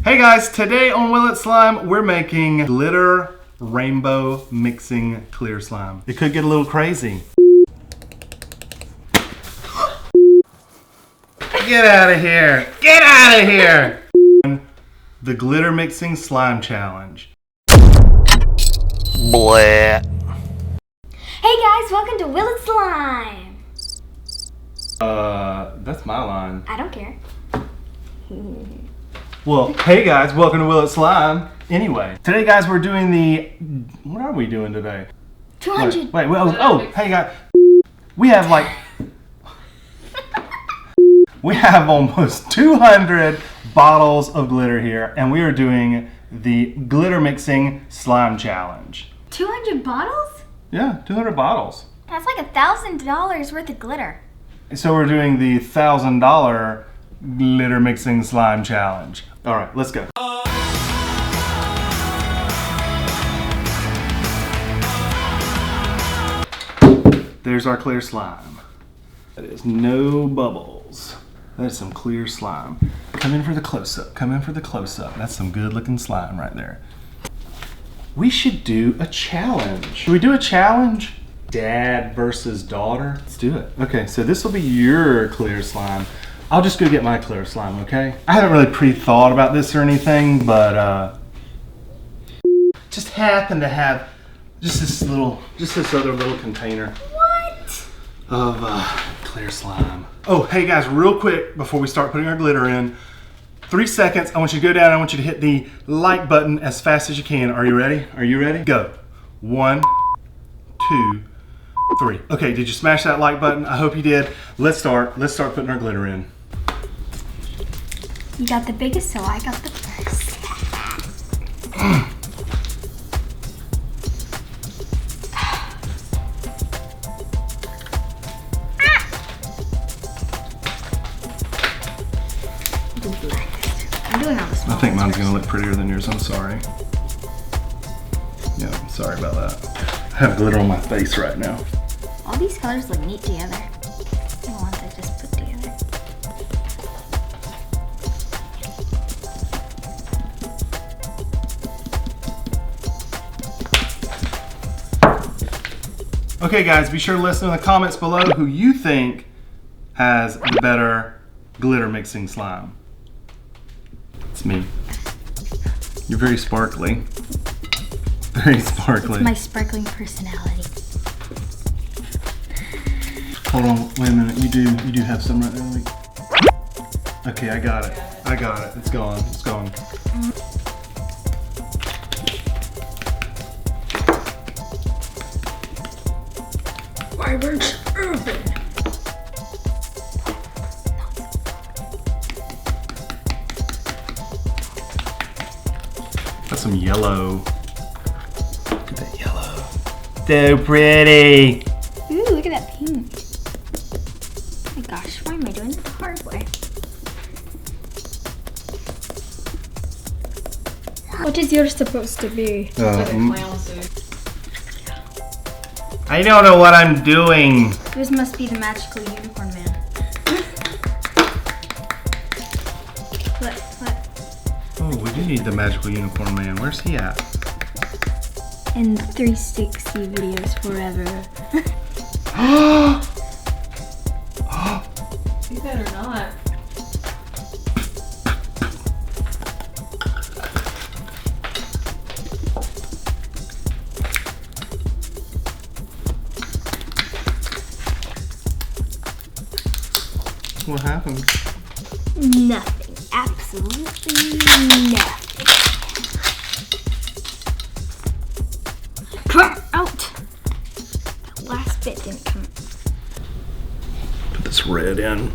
Hey guys, today on Will It Slime, we're making glitter rainbow mixing clear slime. It could get a little crazy. Get out of here! Get out of here! The glitter mixing slime challenge. Bleh. Hey guys, welcome to Will It Slime. That's my line. I don't care. Well, hey guys, welcome to Will It Slime. Anyway, today guys, we're doing the, what are we doing today? 200. Wait, hey guys, we have like, we have almost 200 bottles of glitter here, and we are doing the glitter mixing slime challenge. 200 bottles? Yeah, 200 bottles. That's like $1,000 worth of glitter. So we're doing the $1,000 glitter mixing slime challenge. All right, let's go. There's our clear slime. That is no bubbles. That is some clear slime. Come in for the close-up. Come in for the close-up. That's some good-looking slime right there. We should do a challenge. Should we do a challenge? Dad versus daughter? Let's do it. Okay, so this will be your clear slime. I'll just go get my clear slime, okay? I haven't really pre-thought about this or anything, but just happen to have just this other little container. What? Of clear slime. Oh, hey guys, real quick before we start putting our glitter in, 3 seconds. I want you to go down. I want you to hit the like button as fast as you can. Are you ready? Are you ready? Go. 1, 2, 3. Okay, did you smash that like button? I hope you did. Let's start putting our glitter in. You got the biggest, so I got the first. I'm doing all this. I think mine's gonna look prettier than yours. I'm sorry. Yeah, I'm sorry about that. I have glitter on my face right now. All these colors look neat together. The ones I just put together. Okay guys, be sure to listen in the comments below who you think has the better glitter mixing slime. It's me. You're very sparkly. Very sparkly. It's my sparkling personality. Hold on, wait a minute. You do have some right there. Okay, I got it. I got it. It's gone. It's gone. Vibrant urban. That's some yellow. Look at that yellow. So pretty. Ooh, look at that pink. Oh my gosh, why am I doing it the hard way? What is yours supposed to be? I don't know what I'm doing. Yours must be the magical unicorn man. What? Oh, we do need the magical unicorn man. Where's he at? In 360 videos forever. You better not. What happened? Nothing. Absolutely nothing. Come out. That last bit didn't come. Put this red in.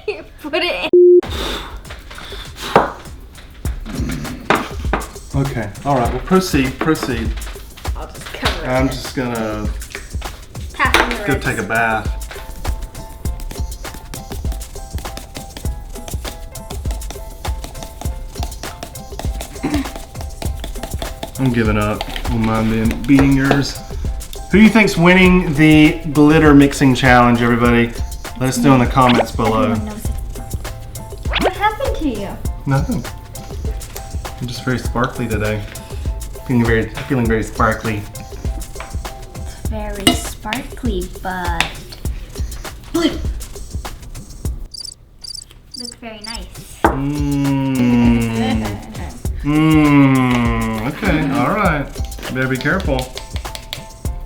Here, put it in. Okay, all right, well proceed. I'll just cover it. I'm just gonna Pass on the go rest. take a bath. I'm giving up on mine beating yours. Who do you think's winning the glitter mixing challenge, everybody? Let us know in the comments below. Everyone knows it. What happened to you? Nothing. I'm just very sparkly today. Feeling very sparkly. It's very sparkly, but blue. Looks very nice. Okay, alright. Better be careful.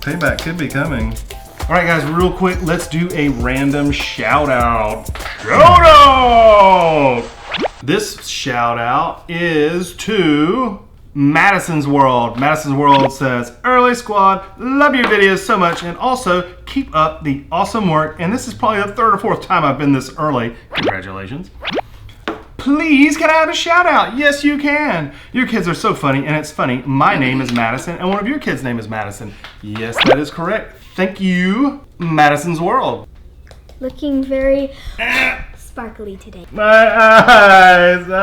Payback could be coming. Alright guys, real quick, let's do a random shout out. Shout out! This shout out is to Madison's World. Madison's World says, Early Squad, love your videos so much, and also keep up the awesome work. And this is probably the third or fourth time I've been this early. Congratulations. Please, can I have a shout out? Yes, you can. Your kids are so funny, and it's funny. My name is Madison, and one of your kids' name is Madison. Yes, that is correct. Thank you, Madison's World. Looking very sparkly today. My eyes, my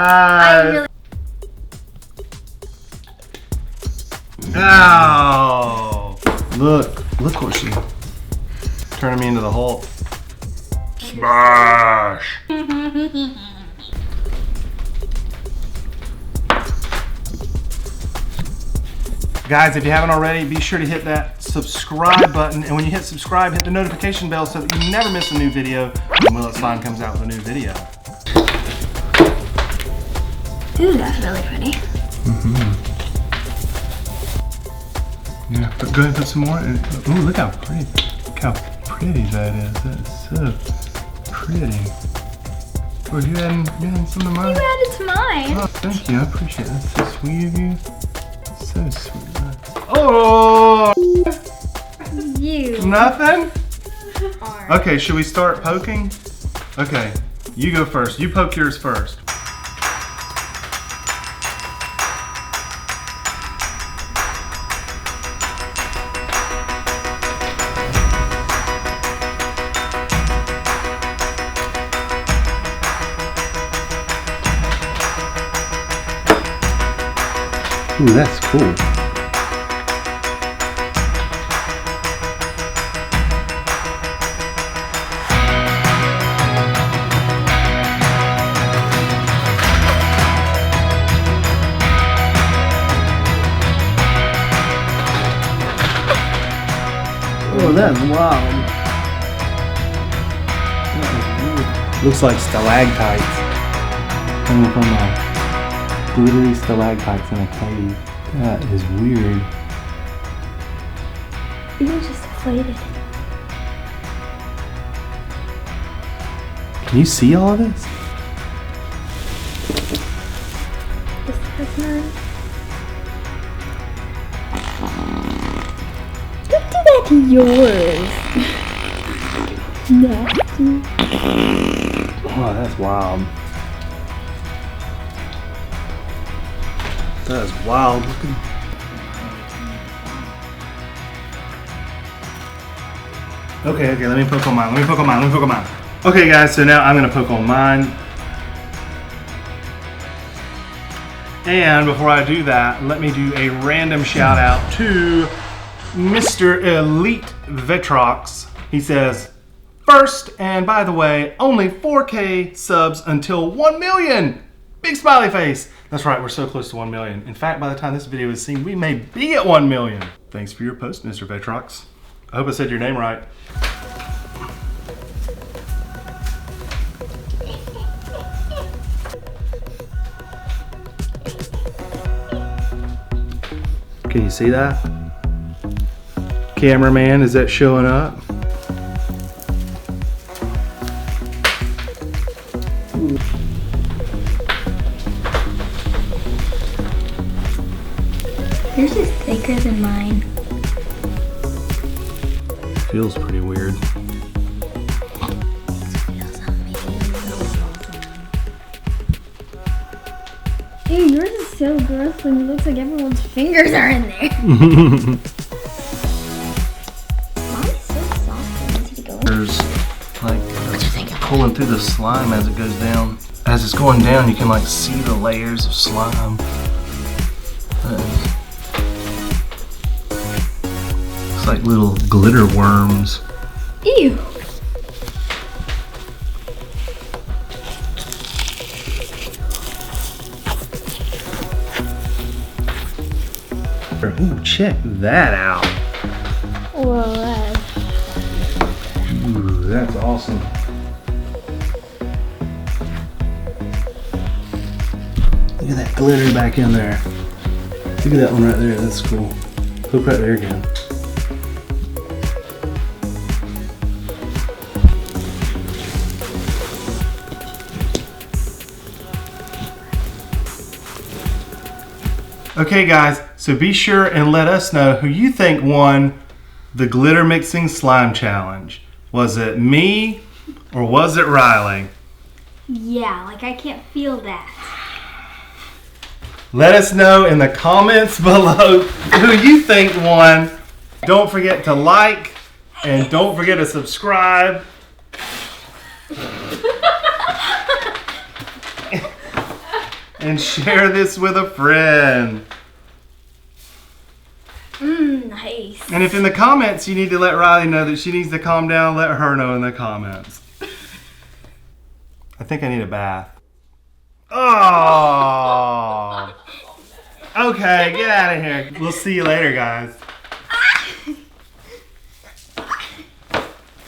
eyes. Ow! Look what she turning me into the Hulk. Smash! Guys, if you haven't already, be sure to hit that subscribe button. And when you hit subscribe, hit the notification bell so that you never miss a new video when Will It Slime comes out with a new video. Ooh, that's really pretty. Yeah, but go ahead and put some more. Ooh, look how pretty that is. That is so pretty. Oh, you adding some of mine? You added to mine. Oh, thank you. I appreciate it. That's so sweet of you. So sweet. Oh! You. Nothing? Are. Okay, should we start poking? Okay, you go first. You poke yours first. Ooh, that's cool. Oh, that's wild. Looks like stalactites coming from a glittery stalactites in a cave. That is weird. You just deflated. Can you see all of this? This is mine. Don't do that to yours. Nasty. Oh, that's wild. That is wild looking. Okay, let me poke on mine. Okay guys, so now I'm gonna poke on mine. And before I do that, let me do a random shout out to Mr. Elite Vetrox. He says, first, and by the way, only 4K subs until 1 million. Big smiley face. That's right, we're so close to 1 million. In fact, by the time this video is seen, we may be at 1 million. Thanks for your post, Mr. Vetrox. I hope I said your name right. Can you see that? Cameraman, is that showing up? Yours is thicker than mine. Feels pretty weird. Ew, yours is so gross when it looks like everyone's fingers are in there. Mine's so soft and easy to go in. There's like pulling through the slime as it goes down. As it's going down, you can like see the layers of slime. Looks like little glitter worms. Ew. Ooh, check that out. Whoa. Ooh, that's awesome. Look at that glitter back in there. Look at that one right there. That's cool. Look right there again. Okay guys, so be sure and let us know who you think won the glitter mixing slime challenge. Was it me or was it Riley? Yeah, like I can't feel that. Let us know in the comments below who you think won. Don't forget to like and don't forget to subscribe. And share this with a friend. Nice. And if in the comments you need to let Riley know that she needs to calm down, let her know in the comments. I think I need a bath. Oh. Okay, get out of here. We'll see you later, guys.